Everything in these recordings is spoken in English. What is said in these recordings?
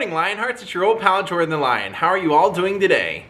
morning, Lionhearts. It's your old pal, Jordan the Lion. How are you all doing today?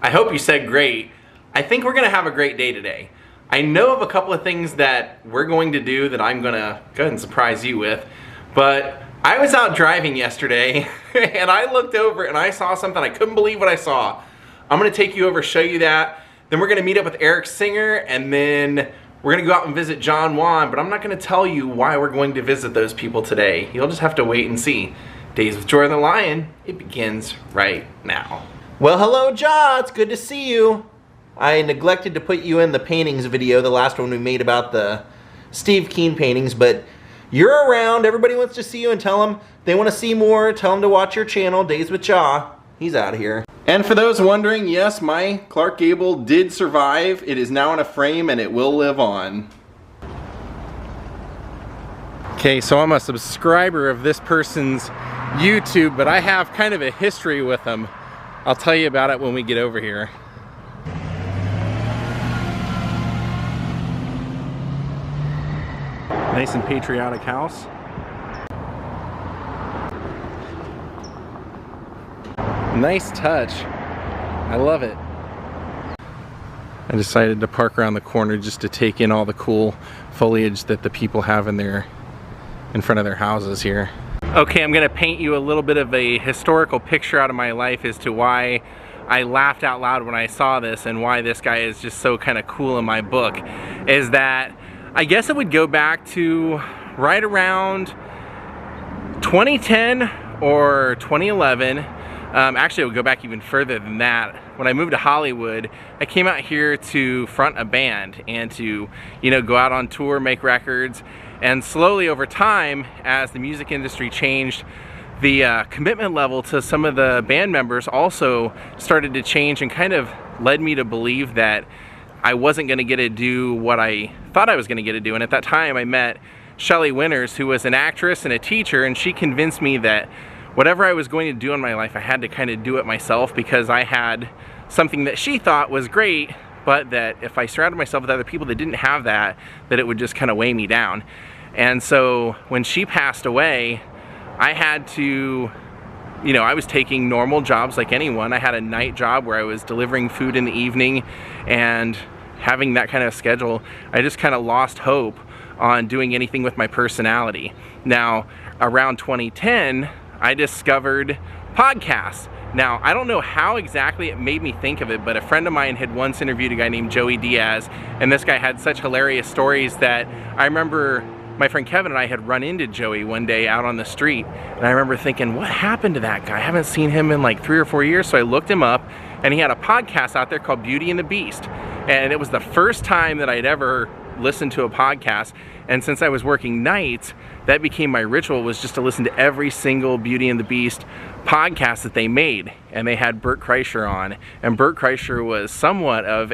I hope you said great. I think we're going to have a great day today. I know of a couple of things that we're going to do that I'm going to go ahead and surprise you with, but I was out driving yesterday and I looked over and I saw something. I couldn't believe what I saw. I'm going to take you over, show you that. Then we're going to meet up with Eric Singer, and then we're going to go out and visit John Juan, but I'm not going to tell you why we're going to visit those people today. You'll just have to wait and see. Daze with Jordan the Lion, it begins right now. Well, hello, Ja. It's good to see you. I neglected to put you in the paintings video, the last one we made about the Steve Keen paintings, but you're around. Everybody wants to see you, and tell them they want to see more. Tell them to watch your channel, Daze with Ja. He's out of here. And for those wondering, yes, my Clark Gable did survive. It is now in a frame and it will live on. Okay, so I'm a subscriber of this person's YouTube, but I have kind of a history with them. I'll tell you about it when we get over here. Nice and patriotic house. Nice touch. I love it. I decided to park around the corner just to take in all the cool foliage that the people have in front of their houses here. Okay, I'm gonna paint you a little bit of a historical picture out of my life as to why I laughed out loud when I saw this and why this guy is just so kind of cool in my book. Is that I guess it would go back to right around 2010 or 2011. Actually, it would go back even further than that. When I moved to Hollywood, I came out here to front a band and to, go out on tour, make records. And slowly over time, as the music industry changed, the commitment level to some of the band members also started to change, and kind of led me to believe that I wasn't going to get to do what I thought I was going to get to do. And at that time, I met Shelley Winters, who was an actress and a teacher, and she convinced me that whatever I was going to do in my life, I had to kind of do it myself, because I had something that she thought was great, but that if I surrounded myself with other people that didn't have that it would just kind of weigh me down. And so when she passed away, I had to, I was taking normal jobs like anyone. I had a night job where I was delivering food in the evening, and having that kind of schedule, I just kind of lost hope on doing anything with my personality. Now, around 2010, I discovered podcasts. Now, I don't know how exactly it made me think of it, but a friend of mine had once interviewed a guy named Joey Diaz, and this guy had such hilarious stories that I remember my friend Kevin and I had run into Joey one day out on the street, and I remember thinking, what happened to that guy? I haven't seen him in like 3 or 4 years. So I looked him up, and he had a podcast out there called Beauty and the Beast, and it was the first time that I'd ever listened to a podcast. And since I was working nights, that became my ritual, was just to listen to every single Beauty and the Beast podcast that they made. And they had Bert Kreischer on, and Bert Kreischer was somewhat of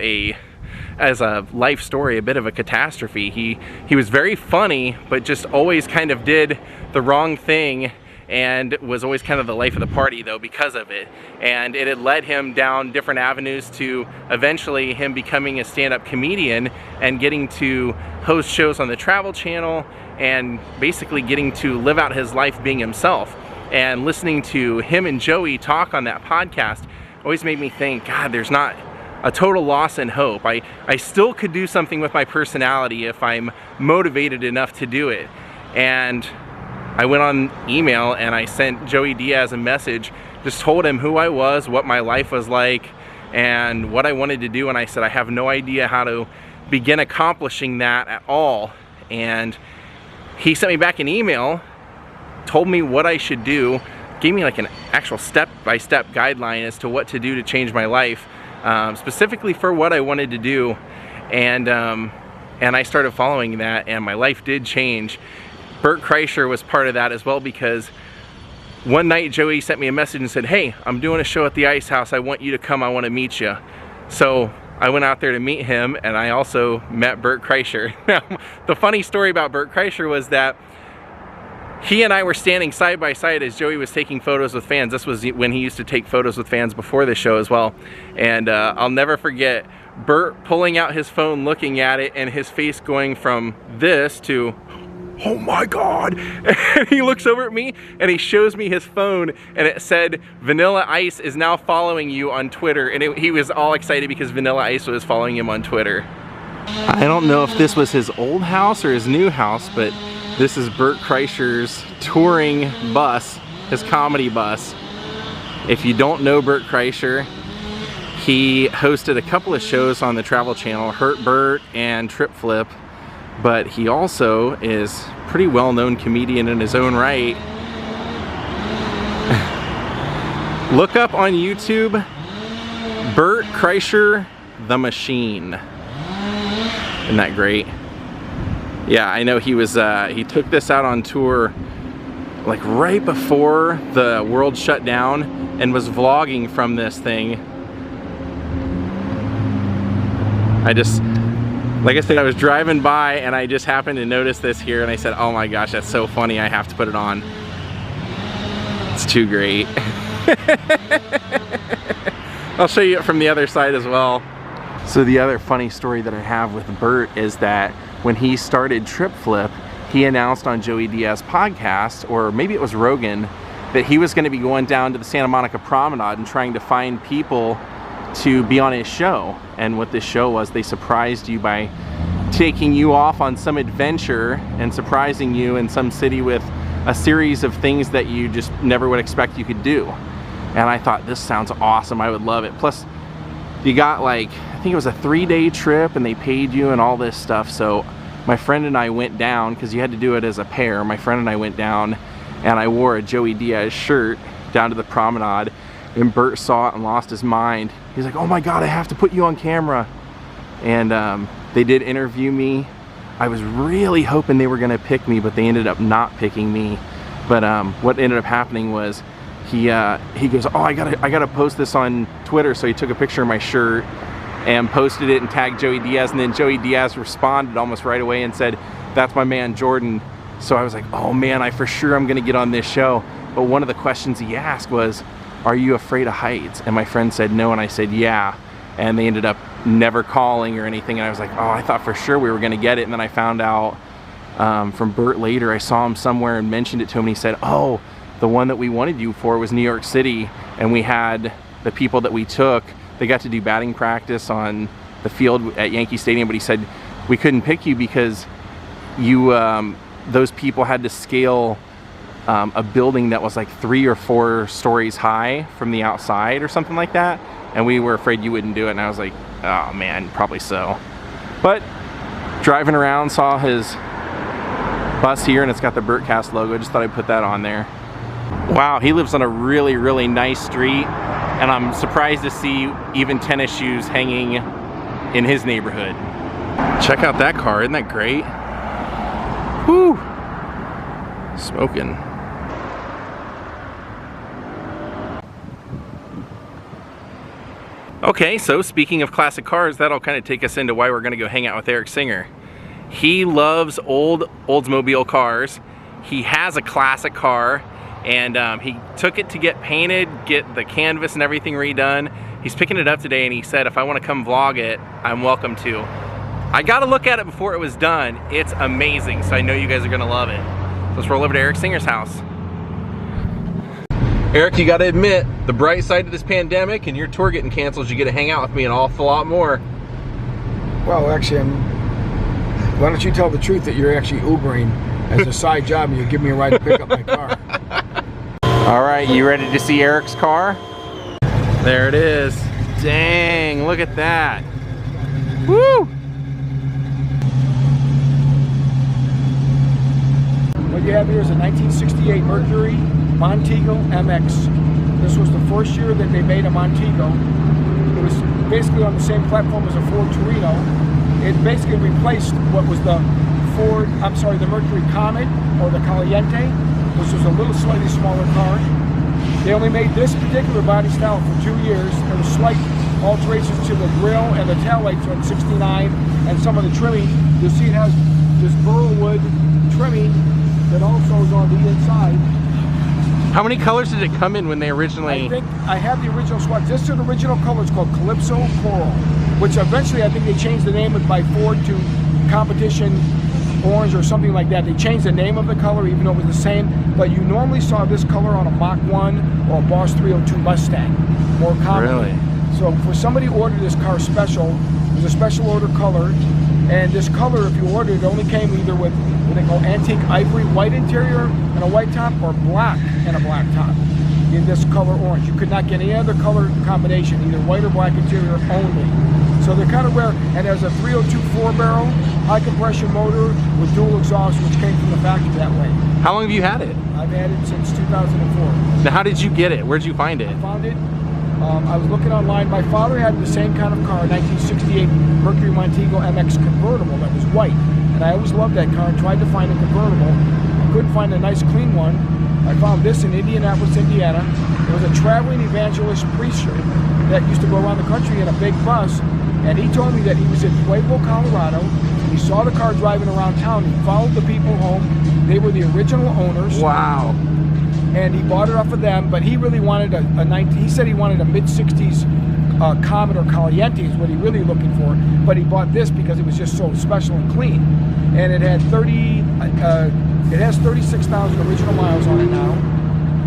as a life story, a bit of a catastrophe. He was very funny, but just always kind of did the wrong thing, and was always kind of the life of the party though because of it. And it had led him down different avenues to eventually him becoming a stand-up comedian and getting to host shows on the Travel Channel, and basically getting to live out his life being himself. And listening to him and Joey talk on that podcast always made me think, God, there's not a total loss in hope. I still could do something with my personality if I'm motivated enough to do it. And I went on email and I sent Joey Diaz a message, just told him who I was, what my life was like, and what I wanted to do. And I said, I have no idea how to begin accomplishing that at all. And he sent me back an email, told me what I should do, gave me like an actual step-by-step guideline as to what to do to change my life, specifically for what I wanted to do. And I started following that, and my life did change. Bert Kreischer was part of that as well, because one night Joey sent me a message and said, hey, I'm doing a show at the Ice House. I want you to come. I want to meet you. So I went out there to meet him, and I also met Bert Kreischer. Now, the funny story about Bert Kreischer was that he and I were standing side by side as Joey was taking photos with fans. This was when he used to take photos with fans before the show as well. And I'll never forget Bert pulling out his phone, looking at it, and his face going from this to oh my God. And he looks over at me and he shows me his phone and it said, Vanilla Ice is now following you on Twitter. And he was all excited because Vanilla Ice was following him on Twitter. I don't know if this was his old house or his new house, but this is Bert Kreischer's touring bus, his comedy bus. If you don't know Bert Kreischer, he hosted a couple of shows on the Travel Channel, Hurt Bert and Trip Flip, but he also is a pretty well-known comedian in his own right. Look up on YouTube, Bert Kreischer, The Machine. Isn't that great? Yeah, I know he was, he took this out on tour like right before the world shut down and was vlogging from this thing. Like I said, I was driving by and I just happened to notice this here and I said, oh my gosh, that's so funny, I have to put it on. It's too great. I'll show you it from the other side as well. So the other funny story that I have with Bert is that when he started Trip Flip, he announced on Joey Diaz podcast, or maybe it was Rogan, that he was going to be going down to the Santa Monica Promenade and trying to find people to be on his show. And what this show was, they surprised you by taking you off on some adventure and surprising you in some city with a series of things that you just never would expect you could do. And I thought, this sounds awesome, I would love it. Plus, you got like, I think it was a 3-day trip and they paid you and all this stuff. So my friend and I went down, because you had to do it as a pair. My friend and I went down and I wore a Joey Diaz shirt down to the promenade, and Bert saw it and lost his mind. He's like, oh my God, I have to put you on camera. And they did interview me. I was really hoping they were gonna pick me, but they ended up not picking me. But what ended up happening was he goes, oh, I gotta post this on Twitter. So he took a picture of my shirt and posted it and tagged Joey Diaz, and then Joey Diaz responded almost right away and said, that's my man Jordan. So I was like, oh man, I for sure I'm gonna get on this show. But one of the questions he asked was, are you afraid of heights? And my friend said no, and I said yeah. And they ended up never calling or anything, and I was like, oh, I thought for sure we were gonna get it. And then I found out from Bert later, I saw him somewhere and mentioned it to him, and he said, oh, the one that we wanted you for was New York City, and we had the people that we took, they got to do batting practice on the field at Yankee Stadium, but he said we couldn't pick you because you those people had to scale a building that was like 3 or 4 stories high from the outside or something like that, and we were afraid you wouldn't do it. And I was like, oh man, probably so. But driving around, saw his bus here and it's got the Bertcast logo. Just thought I'd put that on there. Wow, he lives on a really, really nice street, and I'm surprised to see even tennis shoes hanging in his neighborhood. Check out that car, isn't that great? Whew, smoking. Okay, so speaking of classic cars, that'll kind of take us into why we're gonna go hang out with Eric Singer. He loves old Oldsmobile cars. He has a classic car, and he took it to get painted, get the canvas and everything redone. He's picking it up today, and he said if I want to come vlog it, I'm welcome to. I got to look at it before it was done. It's amazing, so I know you guys are going to love it. Let's roll over to Eric Singer's house. Eric, you got to admit, the bright side of this pandemic and your tour getting canceled, you get to hang out with me an awful lot more. Well, actually, why don't you tell the truth that you're actually Ubering as a side job and you give me a ride to pick up my car. All right, you ready to see Eric's car? There it is. Dang, look at that. Woo! What you have here is a 1968 Mercury Montego MX. This was the first year that they made a Montego. It was basically on the same platform as a Ford Torino. It basically replaced what was the the Mercury Comet or the Caliente, which was a little slightly smaller car. They only made this particular body style for 2 years. There were slight alterations to the grille and the taillights on 69 and some of the trimming. You'll see it has this burl wood trimming that also is on the inside. How many colors did it come in when they originally... I think I have the original swatch. This is an original color. It's called Calypso Coral, which eventually I think they changed the name by Ford to Competition orange or something like that. They changed the name of the color even though it was the same, but you normally saw this color on a Mach 1 or a Boss 302 Mustang, more commonly. Really? So for somebody to order this car special, it was a special order color, and this color, if you ordered it, only came either with what they call antique ivory white interior and a white top, or black and a black top in this color orange. You could not get any other color combination, either white or black interior only. So they're kind of rare, and there's a 302 4-barrel, high compression motor with dual exhaust, which came from the factory that way. How long have you had it? I've had it since 2004. Now, how did you get it? Where'd you find it? I found it. I was looking online. My father had the same kind of car, 1968 Mercury Montego MX convertible that was white. And I always loved that car and tried to find a convertible. I couldn't find a nice clean one. I found this in Indianapolis, Indiana. It was a traveling evangelist preacher that used to go around the country in a big bus. And he told me that he was in Pueblo, Colorado. He saw the car driving around town. He followed the people home. They were the original owners. Wow. And he bought it off of them, but he really wanted he said he wanted a mid-60s Comet or Caliente is what he really looking for, but he bought this because it was just so special and clean. And it had it has 36,000 original miles on it now.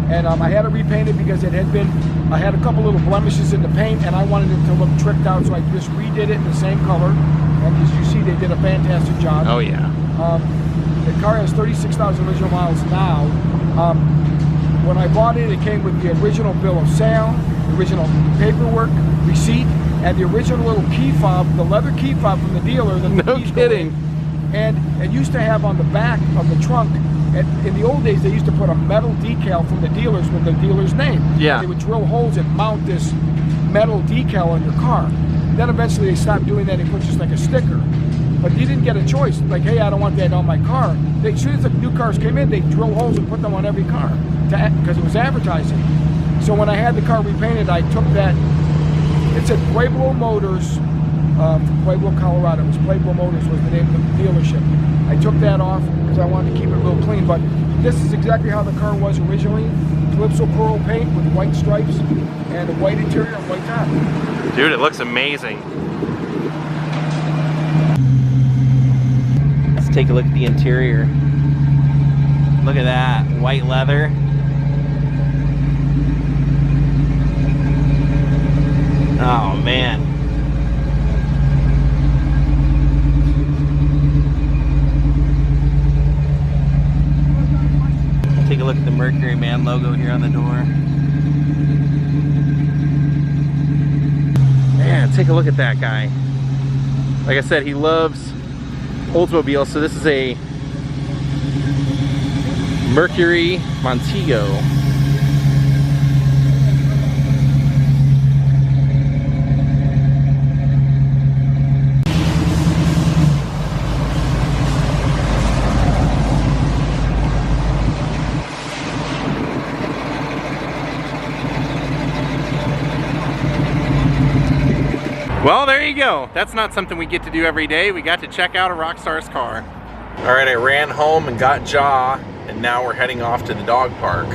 And I had it repainted because it had been, I had a couple little blemishes in the paint and I wanted it to look tricked out, so I just redid it in the same color. And as you see, they did a fantastic job. Oh yeah. The car has 36,000 original miles now. When I bought it, it came with the original bill of sale, the original paperwork, receipt, and the original little key fob, the leather key fob from the dealer. No kidding. And it used to have on the back of the trunk, in the old days, they used to put a metal decal from the dealers with the dealer's name. Yeah. They would drill holes and mount this metal decal on your car. Then eventually they stopped doing that and put just like a sticker. But you didn't get a choice. Like, hey, I don't want that on my car. As soon as the new cars came in, they drill holes and put them on every car because it was advertising. So when I had the car repainted, I took that. It said Pueblo Motors from Pueblo, Colorado. It was Pueblo Motors was the name of the dealership. I took that off because I wanted to keep it real clean. But this is exactly how the car was originally. Calypso coral paint with white stripes and a white interior and white top. Dude, it looks amazing. Let's take a look at the interior. Look at that, white leather. Oh man. Take a look at the Mercury Man logo here on the door. Man, take a look at that guy. Like I said, he loves Oldsmobile, so this is a Mercury Montego. Well, there you go. That's not something we get to do every day. We got to check out a rock star's car. All right, I ran home and got Jaw, and now we're heading off to the dog park.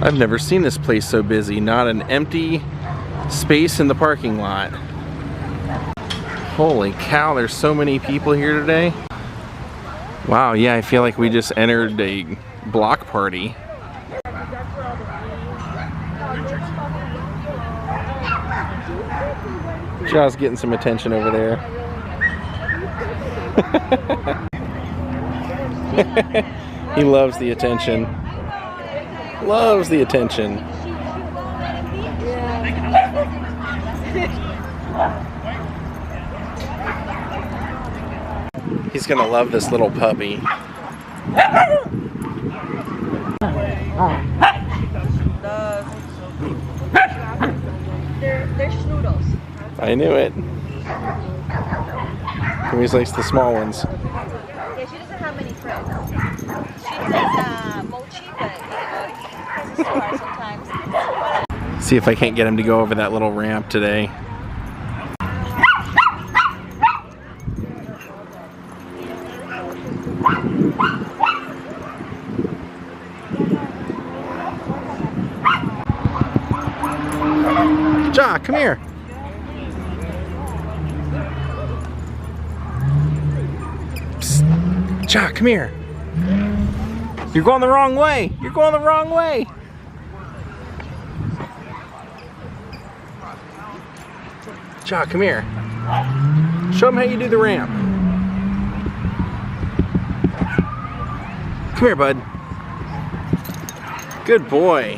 I've never seen this place so busy. Not an empty space in the parking lot. Holy cow, there's so many people here today. Wow, yeah, I feel like we just entered a block party. Jaw's getting some attention over there. He loves the attention. Loves the attention. He's gonna love this little puppy. They're schnoodles. I knew it. He always likes the small ones. Yeah, she doesn't have many friends. She likes mochi, but it's too hard sometimes. See if I can't get him to go over that little ramp today. Jaw, come here. Chuck, come here. You're going the wrong way. You're going the wrong way. Chuck, come here. Show him how you do the ramp. Come here, bud. Good boy.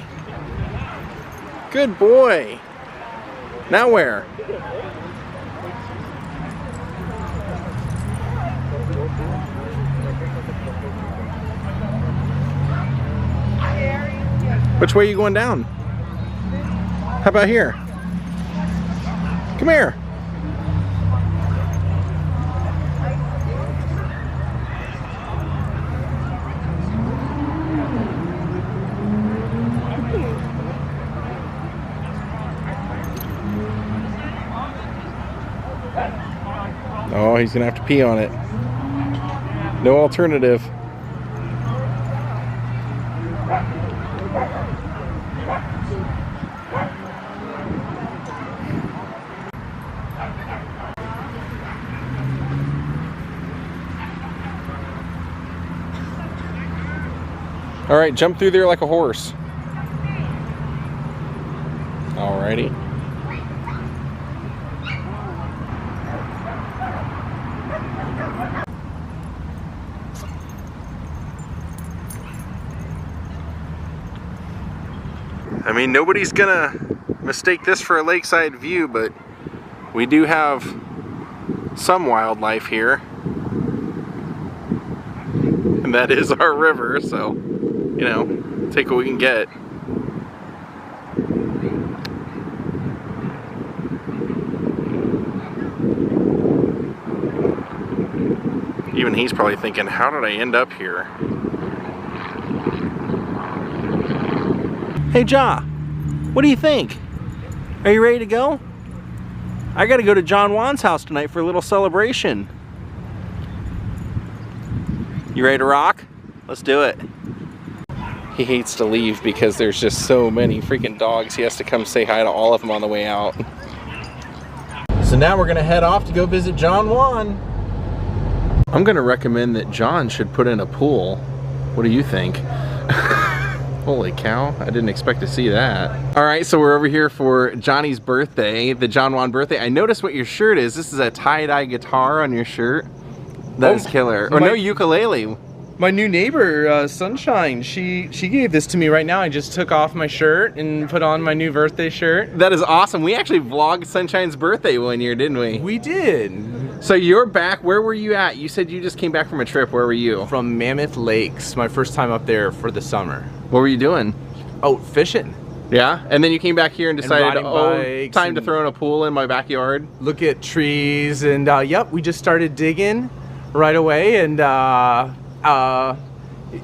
Good boy. Now where? Which way are you going down? How about here? Come here. Oh, he's gonna have to pee on it. No alternative. All right, jump through there like a horse. Alrighty. I mean, nobody's gonna mistake this for a lakeside view, but we do have some wildlife here. And that is our river, so, you know, take what we can get. Even he's probably thinking, how did I end up here? Hey, Ja, what do you think? Are you ready to go? I gotta go to John Juan's house tonight for a little celebration. You ready to rock? Let's do it. He hates to leave because there's just so many freaking dogs. He has to come say hi to all of them on the way out. So now we're gonna head off to go visit John Juan. I'm gonna recommend that John should put in a pool. What do you think? Holy cow, I didn't expect to see that. All right, so we're over here for Johnny's birthday, the John Juan birthday. I noticed what your shirt is. This is a tie-dye guitar on your shirt. That is killer. Or no, ukulele. My new neighbor, Sunshine, she gave this to me right now. I just took off my shirt and put on my new birthday shirt. That is awesome. We actually vlogged Sunshine's birthday one year, didn't we? We did. So you're back. Where were you at? You said you just came back from a trip. Where were you? From Mammoth Lakes, my first time up there for the summer. What were you doing? Oh, fishing. Yeah? And then you came back here and decided, riding bikes time to throw in a pool in my backyard? Look at trees and, yep, we just started digging right away and,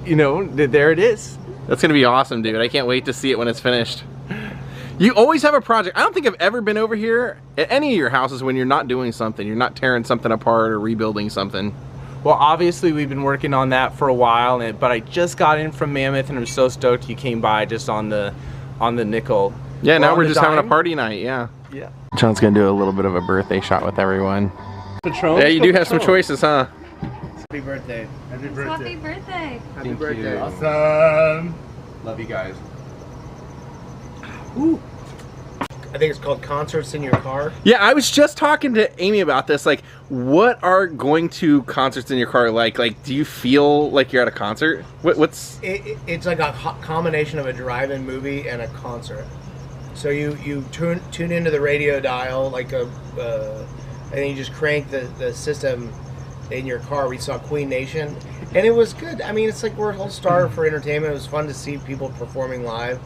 you know, there it is. That's gonna be awesome, dude. I can't wait to see it when it's finished. You always have a project. I don't think I've ever been over here at any of your houses when you're not doing something. You're not tearing something apart or rebuilding something. Well, obviously we've been working on that for a while, but I just got in from Mammoth and I'm so stoked you came by just on the nickel. Yeah, now we're just having a party night, yeah. Yeah. John's gonna do a little bit of a birthday shot with everyone. Patron? Yeah, you do have some choices, huh? Happy birthday. Happy birthday. Happy birthday. Happy birthday. You. Awesome. Love you guys. Ooh. I think it's called Concerts in Your Car. Yeah, I was just talking to Amy about this. Like, what are going to concerts in your car like? Like, do you feel like you're at a concert? What's... It's like a combination of a drive-in movie and a concert. So you tune into the radio dial, like and then you just crank the system in your car. We saw Queen Nation, and it was good. I mean, it's like we're all starved for entertainment. It was fun to see people performing live.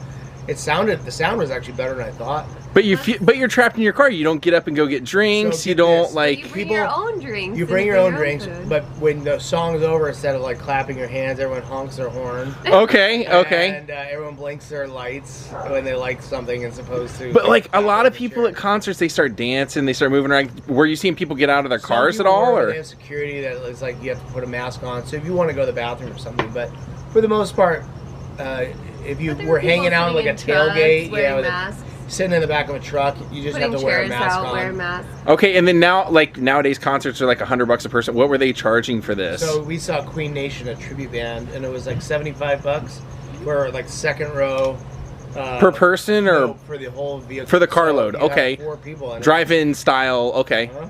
The sound was actually better than I thought. But you're trapped in your car. You don't get up and go get drinks. So you don't this. like. You bring your own drinks. You bring your own drinks, food. but when the song's over, instead of like clapping your hands, everyone honks their horn. Okay, okay. And everyone blinks their lights when they like something as opposed to. But like a lot of people at concerts, they start dancing, they start moving around. Were you seeing people get out of their cars at all, or? They have security that is like you have to put a mask on. So if you want to go to the bathroom or something, but for the most part, if you were hanging out like a tailgate, yeah, with sitting in the back of a truck. You just Putting have to wear a chairs mask out, on. wear a mask. Okay, and then now, like nowadays, concerts are like $100 a person. What were they charging for this? So we saw Queen Nation, a tribute band, and it was like $75 for like second row. Per person or no, for the whole vehicle? for the carload? So you have Okay. 4 people in it. Drive-in style. Okay. Uh-huh.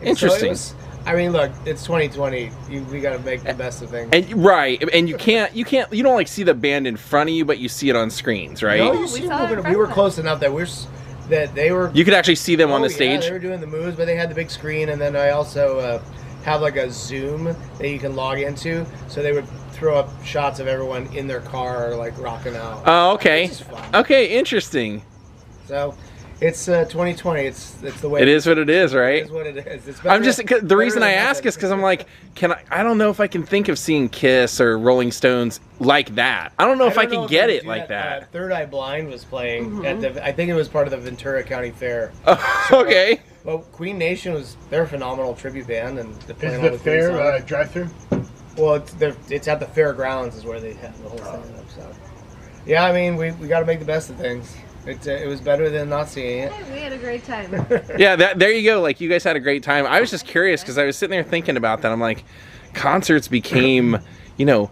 Interesting. So I mean, look, it's 2020. We got to make the best of things. And right, and you don't like see the band in front of you, but you see it on screens, right? No, we you see saw it in we front were of us. close enough that they were. You could actually see them on the Yeah, stage. they were doing the moves, but they had the big screen, and then I also have like a Zoom that you can log into, so they would throw up shots of everyone in their car, like rocking out. Oh, okay. Which is fun. Okay, interesting. So it's 2020. It's the way It is what it is, It right? is what it is. It's I'm just better the reason than I ask nothing. is because I'm like, I don't know if I can think of seeing Kiss or Rolling Stones like that. I don't know if I don't know can get they it do like that. Third Eye Blind was playing at the. I think it was part of the Ventura County Fair. Okay. Well, Queen Nation they're a phenomenal tribute band, and they're playing Is all the the Queen fair songs. drive-through? Well, it's at the fairgrounds is where they have the whole thing up. So, yeah, I mean, we got to make the best of things. It was better than not seeing it. We had a great time. Yeah, there you go. Like, you guys had a great time. I was just curious because I was sitting there thinking about that. I'm like, concerts became,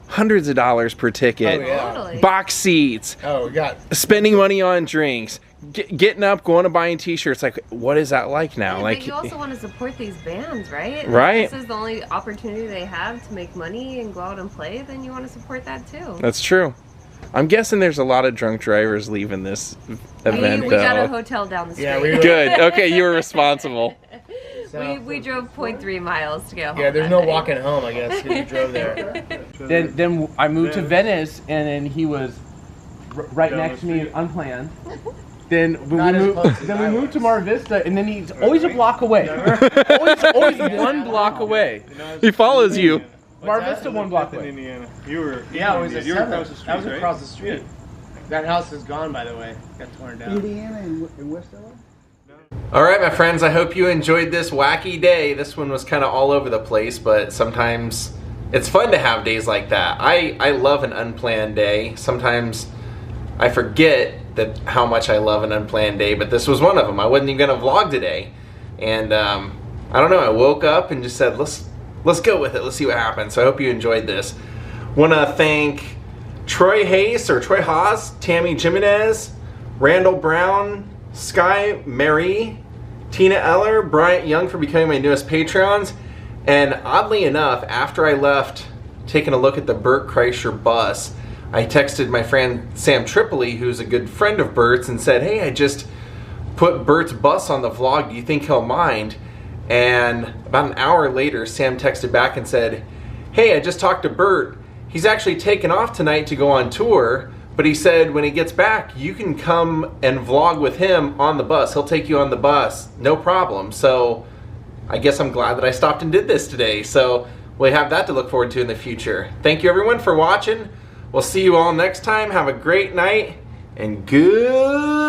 hundreds of dollars per ticket. Oh, yeah. Totally. Box seats, Oh, we got spending money on drinks, getting up, going to buying t-shirts. Like, what is that like now? Yeah, Like, but you also want to support these bands, right? Right. If this is the only opportunity they have to make money and go out and play, then you want to support that too. that's true. I'm guessing there's a lot of drunk drivers leaving this event, We got a though. hotel down the street. Yeah, we were- Good. Okay, you were responsible. so, we drove 0.3 miles to get home. yeah. There's that no night. walking home, I guess, because you drove there. Then I moved to Venice, and then he was right Down next the to me, street. unplanned. Then we Not as moved. close as Then I we moved was. to Mar Vista, and then he's always a block away. always 1 block away. He follows you. Mar Vista 1 block in away. Indiana. You were. Yeah, it was a you were 7. across the street. That was right? across the street. That house is gone, by the way. Got torn down. Indiana and West LA? All right, my friends, I hope you enjoyed this wacky day. This one was kind of all over the place, but sometimes it's fun to have days like that. I love an unplanned day. Sometimes I forget that how much I love an unplanned day, but this was one of them. I wasn't even gonna vlog today, and I don't know. I woke up and just said, let's go with it. Let's see what happens. So I hope you enjoyed this. Want to thank Troy Haas, Tammy Jimenez, Randall Brown, Sky Mary, Tina Eller, Bryant Young for becoming my newest patrons, and oddly enough, after I left taking a look at the Bert Kreischer bus, I texted my friend Sam Tripoli, who's a good friend of Bert's, and said, hey, I just put Bert's bus on the vlog, do you think he'll mind? And about an hour later, Sam texted back and said, hey, I just talked to Bert. He's actually taken off tonight to go on tour, but he said when he gets back, you can come and vlog with him on the bus. He'll take you on the bus, no problem. So I guess I'm glad that I stopped and did this today. So we'll have that to look forward to in the future. Thank you everyone for watching. We'll see you all next time. Have a great night and goodbye.